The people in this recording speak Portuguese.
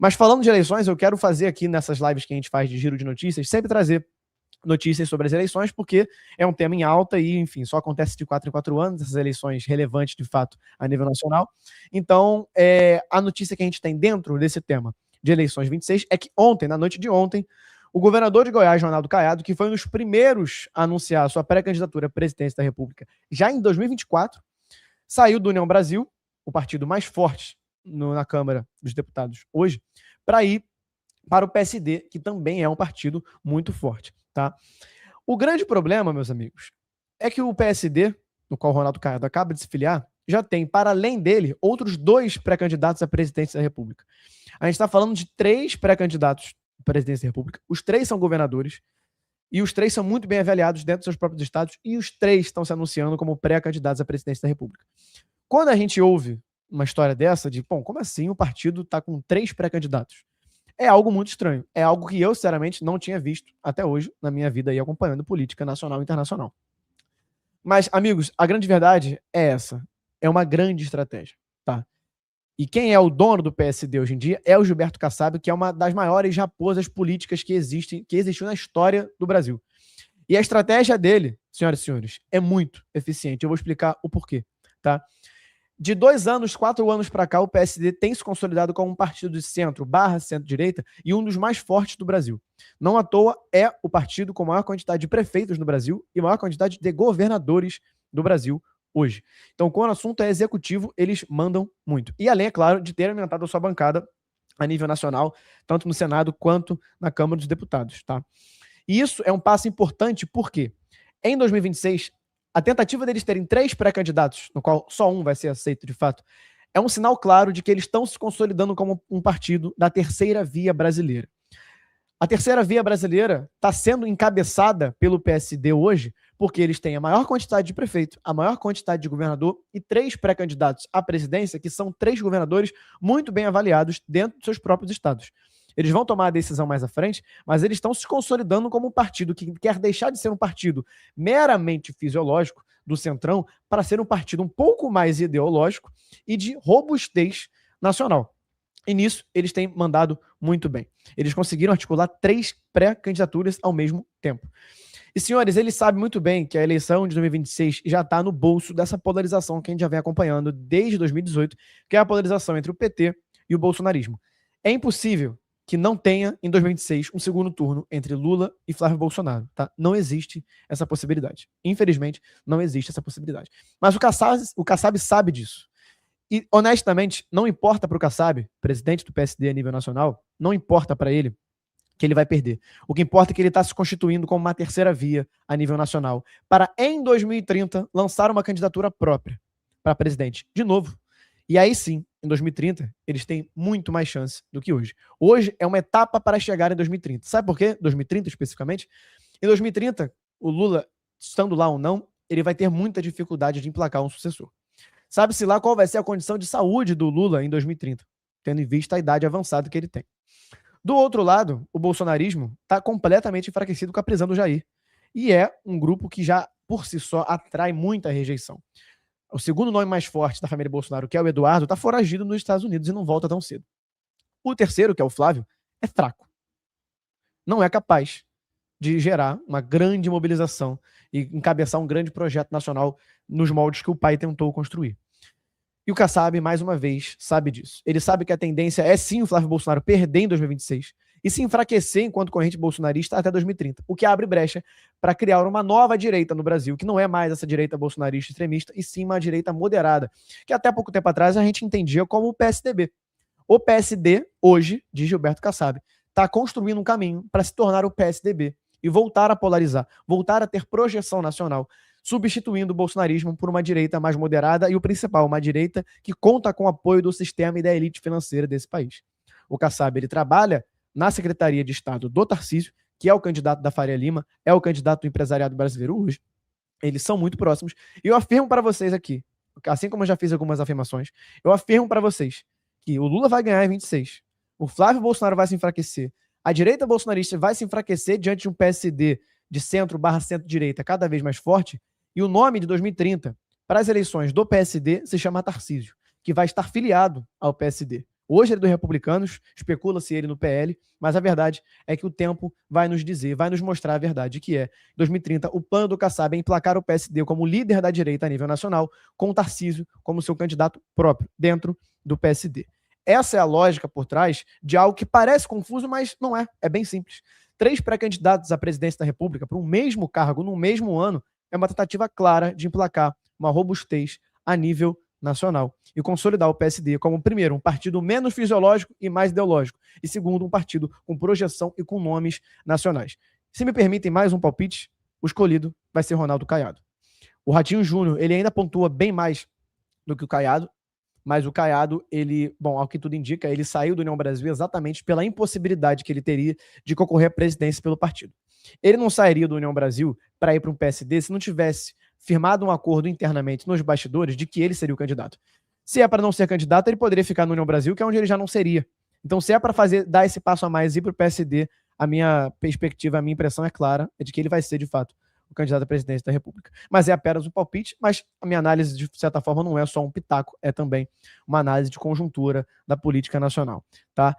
Mas falando de eleições, eu quero fazer aqui nessas lives que a gente faz de giro de notícias, sempre trazer notícias sobre as eleições, porque é um tema em alta e, enfim, só acontece de 4 em 4 anos, essas eleições relevantes, de fato, a nível nacional. Então, a notícia que a gente tem dentro desse tema de eleições 26 é que ontem, na noite de ontem, o governador de Goiás, Ronaldo Caiado, que foi um dos primeiros a anunciar sua pré-candidatura à presidência da República já em 2024, saiu do União Brasil, o partido mais forte na Câmara dos Deputados hoje, para ir para o PSD, que também é um partido muito forte. Tá? O grande problema, meus amigos, é que o PSD, no qual o Ronaldo Caiado acaba de se filiar, já tem, para além dele, outros 2 pré-candidatos à presidência da República. A gente está falando de 3 pré-candidatos à presidência da República. Os 3 são governadores e os 3 são muito bem avaliados dentro dos seus próprios estados e os 3 estão se anunciando como pré-candidatos à presidência da República. Quando a gente ouve uma história dessa, de, bom, como assim o partido está com 3 pré-candidatos? É algo muito estranho. É algo que eu, sinceramente, não tinha visto até hoje na minha vida aí acompanhando política nacional e internacional. Mas, amigos, a grande verdade é essa. É uma grande estratégia, tá? E quem é o dono do PSD hoje em dia é o Gilberto Kassab, que é uma das maiores raposas políticas que existiu na história do Brasil. E a estratégia dele, senhoras e senhores, é muito eficiente. Eu vou explicar o porquê, tá? De 2 anos, 4 anos para cá, o PSD tem se consolidado como um partido de centro/centro-direita e um dos mais fortes do Brasil. Não à toa, é o partido com maior quantidade de prefeitos no Brasil e maior quantidade de governadores do Brasil hoje. Então, quando o assunto é executivo, eles mandam muito. E além, é claro, de ter aumentado a sua bancada a nível nacional, tanto no Senado quanto na Câmara dos Deputados. Tá? E isso é um passo importante porque, em 2026, a tentativa deles terem 3 pré-candidatos, no qual só um vai ser aceito de fato, é um sinal claro de que eles estão se consolidando como um partido da terceira via brasileira. A terceira via brasileira está sendo encabeçada pelo PSD hoje porque eles têm a maior quantidade de prefeito, a maior quantidade de governador e 3 pré-candidatos à presidência, que são 3 governadores muito bem avaliados dentro dos seus próprios estados. Eles vão tomar a decisão mais à frente, mas eles estão se consolidando como um partido que quer deixar de ser um partido meramente fisiológico do Centrão para ser um partido um pouco mais ideológico e de robustez nacional. E nisso eles têm mandado muito bem. Eles conseguiram articular 3 pré-candidaturas ao mesmo tempo. E, senhores, eles sabem muito bem que a eleição de 2026 já está no bolso dessa polarização que a gente já vem acompanhando desde 2018, que é a polarização entre o PT e o bolsonarismo. É impossível que não tenha, em 2026, um segundo turno entre Lula e Flávio Bolsonaro. Tá? Não existe essa possibilidade. Infelizmente, não existe essa possibilidade. Mas o Kassab sabe disso. E, honestamente, não importa para o Kassab, presidente do PSD a nível nacional, não importa para ele que ele vai perder. O que importa é que ele está se constituindo como uma terceira via a nível nacional para, em 2030, lançar uma candidatura própria para presidente. De novo. E aí sim, em 2030, eles têm muito mais chance do que hoje. Hoje é uma etapa para chegar em 2030. Sabe por quê? 2030 especificamente? Em 2030, o Lula, estando lá ou não, ele vai ter muita dificuldade de emplacar um sucessor. Sabe-se lá qual vai ser a condição de saúde do Lula em 2030, tendo em vista a idade avançada que ele tem. Do outro lado, o bolsonarismo está completamente enfraquecido com a prisão do Jair. E é um grupo que já, por si só, atrai muita rejeição. O segundo nome mais forte da família Bolsonaro, que é o Eduardo, está foragido nos Estados Unidos e não volta tão cedo. O terceiro, que é o Flávio, é fraco. Não é capaz de gerar uma grande mobilização e encabeçar um grande projeto nacional nos moldes que o pai tentou construir. E o Kassab, mais uma vez, sabe disso. Ele sabe que a tendência é sim o Flávio Bolsonaro perder em 2026 e se enfraquecer enquanto corrente bolsonarista até 2030, o que abre brecha para criar uma nova direita no Brasil, que não é mais essa direita bolsonarista extremista, e sim uma direita moderada, que até pouco tempo atrás a gente entendia como o PSDB. O PSD, hoje, diz Gilberto Kassab, está construindo um caminho para se tornar o PSDB e voltar a polarizar, voltar a ter projeção nacional, substituindo o bolsonarismo por uma direita mais moderada e, o principal, uma direita que conta com o apoio do sistema e da elite financeira desse país. O Kassab, ele trabalha na Secretaria de Estado do Tarcísio, que é o candidato da Faria Lima, é o candidato do empresariado brasileiro hoje. Eles são muito próximos. E eu afirmo para vocês aqui, assim como eu já fiz algumas afirmações, eu afirmo para vocês que o Lula vai ganhar em 26, o Flávio Bolsonaro vai se enfraquecer, a direita bolsonarista vai se enfraquecer diante de um PSD de centro/centro-direita cada vez mais forte, e o nome de 2030 para as eleições do PSD se chama Tarcísio, que vai estar filiado ao PSD. Hoje ele é do Republicanos, especula-se ele no PL, mas a verdade é que o tempo vai nos dizer, vai nos mostrar a verdade, que é, em 2030, o plano do Kassab é emplacar o PSD como líder da direita a nível nacional, com o Tarcísio como seu candidato próprio, dentro do PSD. Essa é a lógica por trás de algo que parece confuso, mas não é. É bem simples. 3 pré-candidatos à presidência da República para um mesmo cargo no mesmo ano é uma tentativa clara de emplacar uma robustez a nível nacional e consolidar o PSD como, primeiro, um partido menos fisiológico e mais ideológico, e segundo, um partido com projeção e com nomes nacionais. Se me permitem mais um palpite, o escolhido vai ser Ronaldo Caiado. O Ratinho Júnior, ele ainda pontua bem mais do que o Caiado, mas o Caiado, ele, bom, ao que tudo indica, ele saiu do União Brasil exatamente pela impossibilidade que ele teria de concorrer à presidência pelo partido. Ele não sairia do União Brasil para ir para um PSD se não tivesse firmado um acordo internamente nos bastidores de que ele seria o candidato. Se é para não ser candidato, ele poderia ficar no União Brasil, que é onde ele já não seria. Então, se é para dar esse passo a mais e ir para o PSD, a minha perspectiva, a minha impressão é clara, é de que ele vai ser, de fato, o candidato à presidência da República. Mas é apenas um palpite, mas a minha análise, de certa forma, não é só um pitaco, é também uma análise de conjuntura da política nacional, tá?